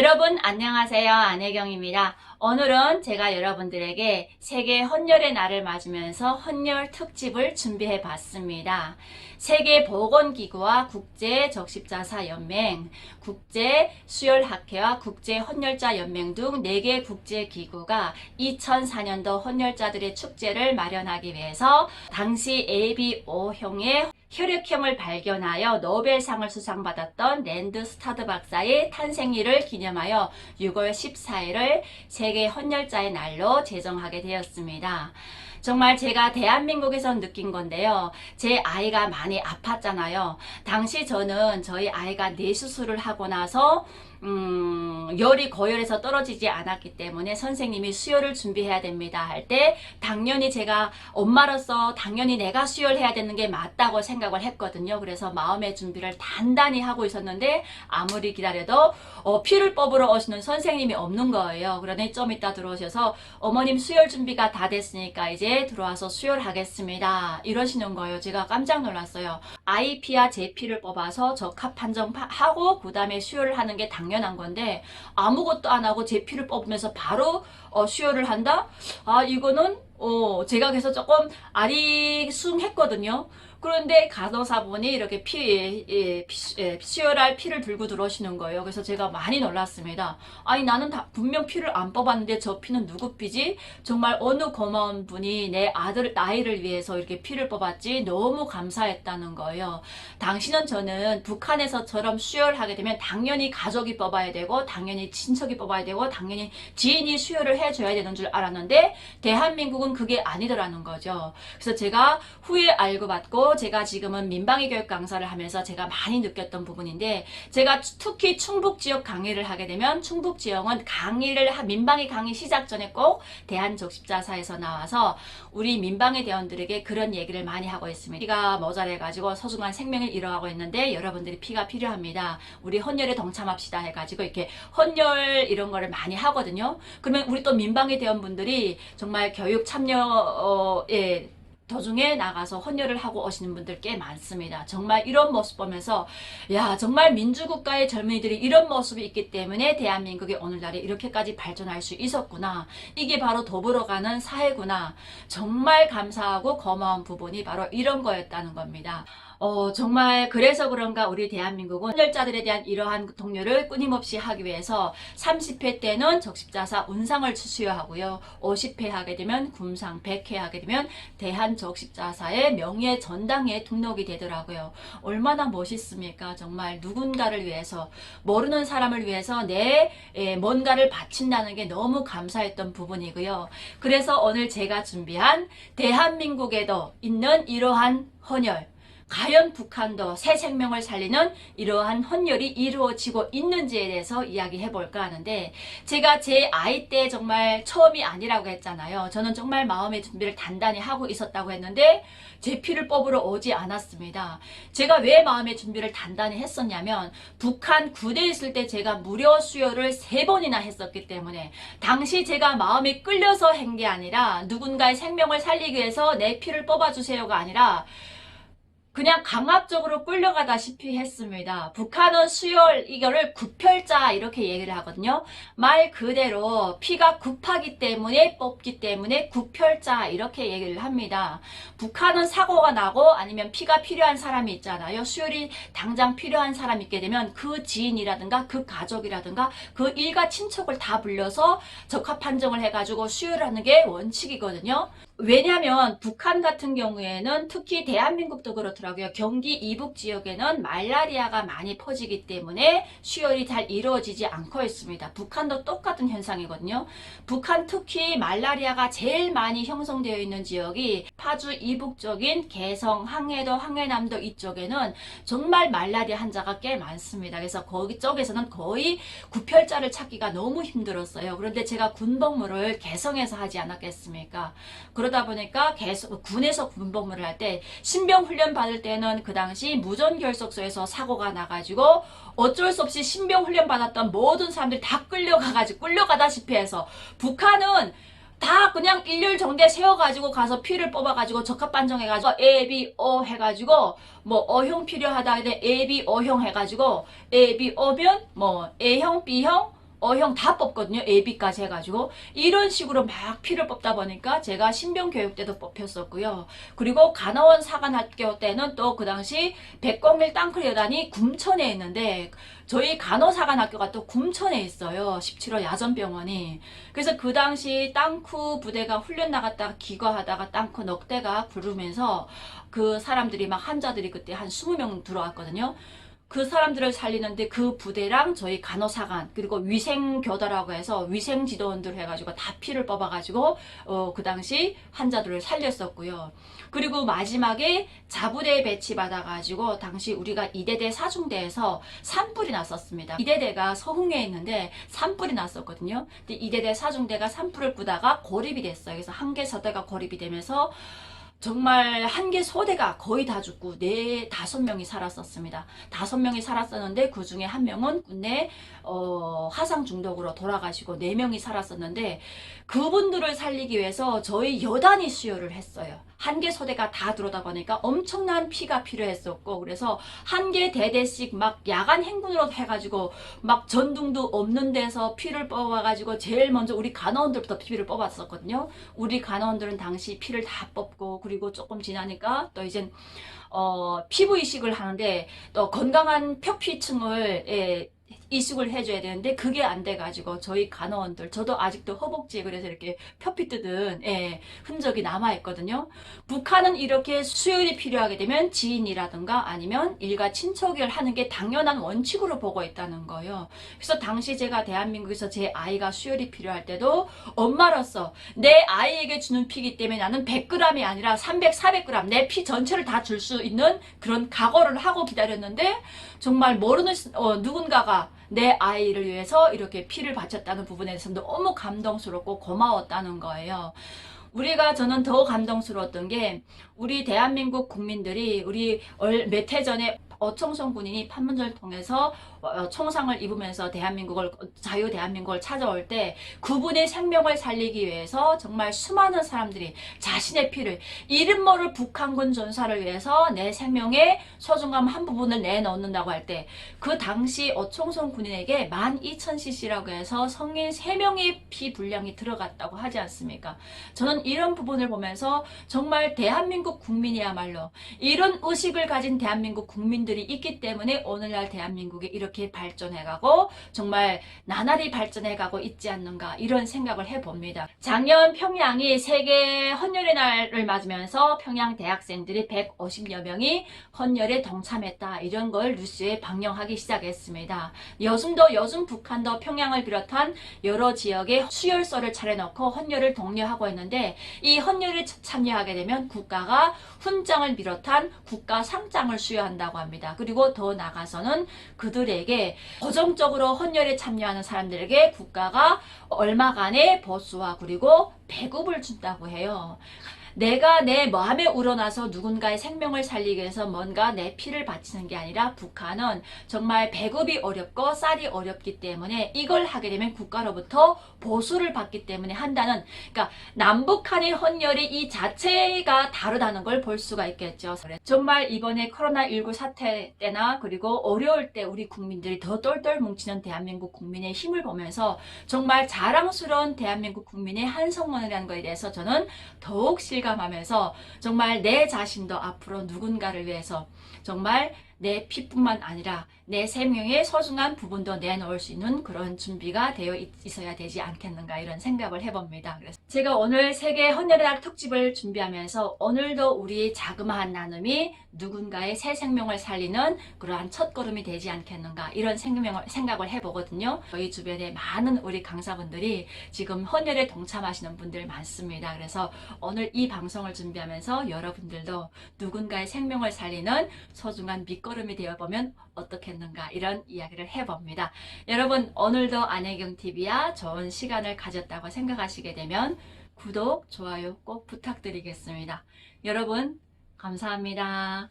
여러분 안녕하세요. 안혜경입니다. 오늘은 제가 여러분들에게 세계 헌혈의 날을 맞으면서 헌혈 특집을 준비해 봤습니다. 세계보건기구와 국제적십자사연맹, 국제수혈학회와 국제헌혈자연맹 등 4개 국제기구가 2004년도 헌혈자들의 축제를 마련하기 위해서 당시 ABO형의 혈액형을 발견하여 노벨상을 수상받았던 랜드 스타드 박사의 탄생일을 기념하여 6월 14일을 세계 헌혈자의 날로 제정하게 되었습니다. 정말 제가 대한민국에서 느낀 건데요. 제 아이가 많이 아팠잖아요. 당시 저는 저희 아이가 뇌수술을 하고 나서 열이 고열에서 떨어지지 않았기 때문에 선생님이 수혈을 준비해야 됩니다 할 때 당연히 제가 엄마로서 당연히 내가 수혈해야 되는 게 맞다고 생각을 했거든요. 그래서 마음의 준비를 단단히 하고 있었는데 아무리 기다려도 피를 뽑으러 오시는 선생님이 없는 거예요. 그러니 좀 이따 들어오셔서 어머님 수혈 준비가 다 됐으니까 이제 들어와서 수혈하겠습니다 이러시는 거예요. 제가 깜짝 놀랐어요. 아이 피와 제 피를 뽑아서 적합 판정하고 그 다음에 수혈을 하는 게 당연한 건데 아무것도 안 하고 제 피를 뽑으면서 바로 수혈을 한다? 이거는 제가 그래서 조금 아리숭했거든요. 그런데 간호사분이 이렇게 수혈할 피를 들고 들어오시는 거예요. 그래서 제가 많이 놀랐습니다. 아니 나는 분명 피를 안 뽑았는데 저 피는 누구 피지? 정말 어느 고마운 분이 내 아이를 위해서 이렇게 피를 뽑았지 너무 감사했다는 거예요. 당시는 저는 북한에서처럼 수혈하게 되면 당연히 가족이 뽑아야 되고 당연히 친척이 뽑아야 되고 당연히 지인이 수혈을 해줘야 되는 줄 알았는데 대한민국은 그게 아니더라는 거죠. 그래서 제가 후에 알고 받고 제가 지금은 민방위 교육 강사를 하면서 제가 많이 느꼈던 부분인데 제가 특히 충북 지역 강의를 하게 되면 충북 지역은 민방위 강의 시작 전에 꼭 대한적십자사에서 나와서 우리 민방위 대원들에게 그런 얘기를 많이 하고 있습니다. 피가 모자라가지고 소중한 생명을 잃어가고 있는데 여러분들이 피가 필요합니다. 우리 헌혈에 동참합시다 해가지고 이렇게 헌혈 이런 거를 많이 하거든요. 그러면 우리 또 민방위 대원분들이 정말 교육 참여에 도중에 나가서 헌혈을 하고 오시는 분들 꽤 많습니다. 정말 이런 모습 보면서 야 정말 민주국가의 젊은이들이 이런 모습이 있기 때문에 대한민국이 오늘날에 이렇게까지 발전할 수 있었구나. 이게 바로 더불어가는 사회구나. 정말 감사하고 고마운 부분이 바로 이런 거였다는 겁니다. 정말 그래서 그런가 우리 대한민국은 헌혈자들에 대한 이러한 동료를 끊임없이 하기 위해서 30회 때는 적십자사 운상을 수여하고요. 50회 하게 되면 군상, 100회 하게 되면 대한적십자사의 명예 전당에 등록이 되더라고요. 얼마나 멋있습니까? 정말 누군가를 위해서 모르는 사람을 위해서 뭔가를 바친다는 게 너무 감사했던 부분이고요. 그래서 오늘 제가 준비한 대한민국에도 있는 이러한 헌혈 과연 북한도 새 생명을 살리는 이러한 헌혈이 이루어지고 있는지에 대해서 이야기해 볼까 하는데 제가 제 아이 때 정말 처음이 아니라고 했잖아요. 저는 정말 마음의 준비를 단단히 하고 있었다고 했는데 제 피를 뽑으러 오지 않았습니다. 제가 왜 마음의 준비를 단단히 했었냐면 북한 군대에 있을 때 제가 무료 수혈을 3번이나 했었기 때문에 당시 제가 마음이 끌려서 한 게 아니라 누군가의 생명을 살리기 위해서 내 피를 뽑아주세요가 아니라 그냥 강압적으로 끌려가다시피 했습니다. 북한은 수혈 이거를 구혈자 이렇게 얘기를 하거든요. 말 그대로 피가 급하기 때문에 뽑기 때문에 구혈자 이렇게 얘기를 합니다. 북한은 사고가 나고 아니면 피가 필요한 사람이 있잖아요. 수혈이 당장 필요한 사람이 있게 되면 그 지인이라든가 그 가족이라든가 그 일가 친척을 다 불려서 적합 판정을 해가지고 수혈을 하는 게 원칙이거든요. 왜냐하면 북한 같은 경우에는 특히 대한민국도 그렇더라고요. 경기 이북 지역에는 말라리아가 많이 퍼지기 때문에 수혈이 잘 이루어지지 않고 있습니다. 북한도 똑같은 현상이거든요. 북한 특히 말라리아가 제일 많이 형성되어 있는 지역이 파주 이북 쪽인 개성, 항해도, 항해남도 이쪽에는 정말 말라리아 환자가 꽤 많습니다. 그래서 거기 쪽에서는 거의 구혈자를 찾기가 너무 힘들었어요. 그런데 제가 군복무를 개성에서 하지 않았겠습니까? 그러다 보니까 계속 군에서 군복무를 할 때 신병 훈련 받을 때는 그 당시 무전결석소에서 사고가 나가지고 어쩔 수 없이 신병 훈련 받았던 모든 사람들이 다 끌려가다시피 해서 북한은 다 그냥 일렬 정대 세워가지고 가서 피를 뽑아가지고 적합 판정해가지고 A, B, O 해가지고 뭐 O형 필요하다 해서 A, B, O형 해가지고 A, B, O면 뭐 A형, B형 O형 다 뽑거든요. AB까지 해가지고. 이런 식으로 막 피를 뽑다 보니까 제가 신병교육 때도 뽑혔었고요. 그리고 간호원 사관학교 때는 또 그 당시 101 땅클 여단이 kum천에 있는데 저희 간호사관학교가 또 kum천에 있어요. 17호 야전병원이. 그래서 그 당시 땅크 부대가 훈련 나갔다가 귀가하다가 땅크 넉 대가 부르면서 그 사람들이 막 환자들이 그때 한 20명 들어왔거든요. 그 사람들을 살리는데 그 부대랑 저희 간호사관 그리고 위생교다라고 해서 위생지도원들 해가지고 다 피를 뽑아가지고 그 당시 환자들을 살렸었고요. 그리고 마지막에 자부대 배치받아가지고 당시 우리가 이대대 사중대에서 산불이 났었습니다. 이대대가 서흥에 있는데 산불이 났었거든요. 근데 이대대 사중대가 산불을 끄다가 고립이 됐어요. 그래서 한 개 서대가 고립이 되면서 정말 한 개 소대가 거의 다 죽고 5명이 살았었습니다. 5명이 살았었는데 그 중에 한 명은 군내 화상 중독으로 돌아가시고 4명이 살았었는데 그분들을 살리기 위해서 저희 여단이 수혈을 했어요. 한 개 소대가 다 들어오다 보니까 엄청난 피가 필요했었고 그래서 한 개 대대씩 막 야간 행군으로 해가지고 막 전등도 없는 데서 피를 뽑아가지고 제일 먼저 우리 간호원들부터 피를 뽑았었거든요. 우리 간호원들은 당시 피를 다 뽑고 그리고 조금 지나니까 또 이젠 피부 이식을 하는데 또 건강한 표피층을 이식을 해줘야 되는데 그게 안 돼가지고 저희 간호원들 저도 아직도 허벅지에 그래서 이렇게 표피 뜯은 흔적이 남아있거든요. 북한은 이렇게 수혈이 필요하게 되면 지인이라든가 아니면 일가 친척을 하는 게 당연한 원칙으로 보고 있다는 거예요. 그래서 당시 제가 대한민국에서 제 아이가 수혈이 필요할 때도 엄마로서 내 아이에게 주는 피기 때문에 나는 100g이 아니라 300, 400g 내 피 전체를 다 줄 수 있는 그런 각오를 하고 기다렸는데 정말 모르는 누군가가 내 아이를 위해서 이렇게 피를 바쳤다는 부분에 대해서 너무 감동스럽고 고마웠다는 거예요. 저는 더 감동스러웠던 게 우리 대한민국 국민들이 우리 몇 해 전에 어청선 군인이 판문점을 통해서 총상을 입으면서 자유 대한민국을 찾아올 때 그분의 생명을 살리기 위해서 정말 수많은 사람들이 자신의 피를 이름 모를 북한군 전사를 위해서 내 생명의 소중함 한 부분을 내놓는다고 할 때 그 당시 어청선 군인에게 12,000cc라고 해서 성인 3명의 피 분량이 들어갔다고 하지 않습니까? 저는 이런 부분을 보면서 정말 대한민국 국민이야말로 이런 의식을 가진 대한민국 국민들이 있기 때문에 오늘날 대한민국이 이렇게 발전해가고 정말 나날이 발전해가고 있지 않는가 이런 생각을 해봅니다. 작년 평양이 세계 헌혈의 날을 맞으면서 평양 대학생들이 150여 명이 헌혈에 동참했다 이런 걸 뉴스에 방영하기 시작했습니다. 요즘 북한도 평양을 비롯한 여러 지역에 수혈소를 차려놓고 헌혈을 독려하고 있는데 이 헌혈에 참여하게 되면 국가가 훈장을 비롯한 국가 상장을 수여한다고 합니다. 그리고 더 나아가서는 그들에게 고정적으로 헌혈에 참여하는 사람들에게 국가가 얼마간의 보수와 그리고 배급을 준다고 해요. 내가 내 마음에 우러나서 누군가의 생명을 살리기 위해서 뭔가 내 피를 바치는 게 아니라 북한은 정말 배급이 어렵고 쌀이 어렵기 때문에 이걸 하게 되면 국가로부터 보수를 받기 때문에 한다는 그러니까 남북한의 헌혈이 이 자체가 다르다는 걸 볼 수가 있겠죠. 정말 이번에 코로나19 사태 때나 그리고 어려울 때 우리 국민들이 더 똘똘 뭉치는 대한민국 국민의 힘을 보면서 정말 자랑스러운 대한민국 국민의 한성원이라는 것에 대해서 저는 더욱 실감하면서 정말 내 자신도 앞으로 누군가를 위해서 정말 내 피뿐만 아니라 내 생명의 소중한 부분도 내놓을 수 있는 그런 준비가 되어 있어야 되지 않겠는가 이런 생각을 해봅니다. 그래서 제가 오늘 세계 헌혈의 날 특집을 준비하면서 오늘도 우리 자그마한 나눔이 누군가의 새 생명을 살리는 그러한 첫걸음이 되지 않겠는가 이런 생각을 해보거든요. 저희 주변에 많은 우리 강사분들이 지금 헌혈에 동참하시는 분들 많습니다. 그래서 오늘 이 방송을 준비하면서 여러분들도 누군가의 생명을 살리는 소중한 밑거름이 되어보면 어떻겠는가 이런 이야기를 해봅니다. 여러분 오늘도 안혜경TV야 좋은 시간을 가졌다고 생각하시게 되면 구독, 좋아요 꼭 부탁드리겠습니다. 여러분 감사합니다.